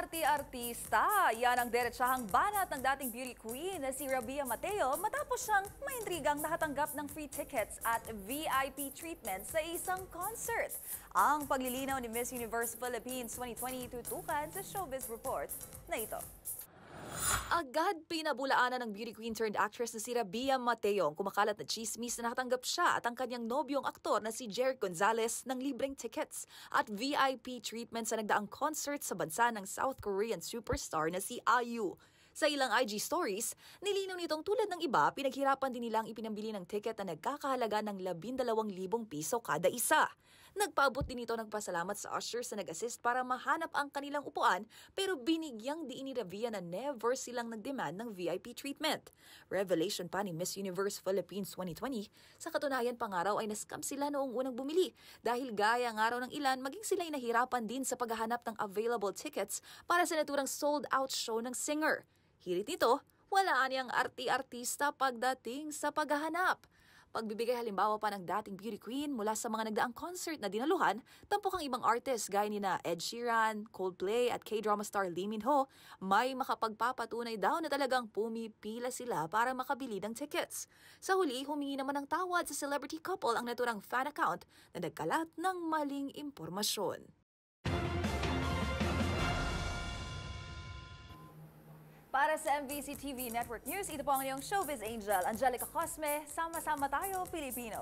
arti-artista. Yan ang diretsahang banat ng dating beauty queen na si Rabia Mateo matapos siyang maintrigang nakatanggap ng free tickets at VIP treatment sa isang concert. Ang paglilinaw ni Miss Universe Philippines 2020 tutukan sa Showbiz Report na ito. Agad pinabulaanan ng beauty queen turned actress na si Rabia Mateo ang kumakalat na chismis na nakatanggap siya at ang kanyang nobyong aktor na si Jeric Gonzalez ng libreng tickets at VIP treatment sa nagdaang concert sa bansa ng South Korean superstar na si IU. Sa ilang IG stories, nilinaw nitong tulad ng iba, pinaghirapan din nilang ipinambili ng ticket na nagkakahalaga ng 12,000 piso kada isa. Nagpaabot din ito ng pasalamat sa ushers na nag-assist para mahanap ang kanilang upuan pero binigyang diin ni Rabia na never silang nag-demand ng VIP treatment. Revelation pa ni Miss Universe Philippines 2020, sa katunayan pangaraw ay nascam sila noong unang bumili dahil gaya ng araw ng ilan maging sila ay nahirapan din sa paghahanap ng available tickets para sa naturang sold-out show ng singer. Hirit nito, wala niyang arti-artista pagdating sa paghahanap. Pagbibigay halimbawa pa ng dating beauty queen mula sa mga nagdaang concert na dinaluhan, tampok ang ibang artist gaya ni na Ed Sheeran, Coldplay at K-drama star Lee Min-ho, may makapagpapatunay daw na talagang pumipila sila para makabili ng tickets. Sa huli, humingi naman ng tawad sa celebrity couple ang naturang fan account na nagkalat ng maling impormasyon. Para sa MBC TV Network News, ito po ang iyong Showbiz Angel, Angelica Cosme. Sama-sama tayo, Pilipino.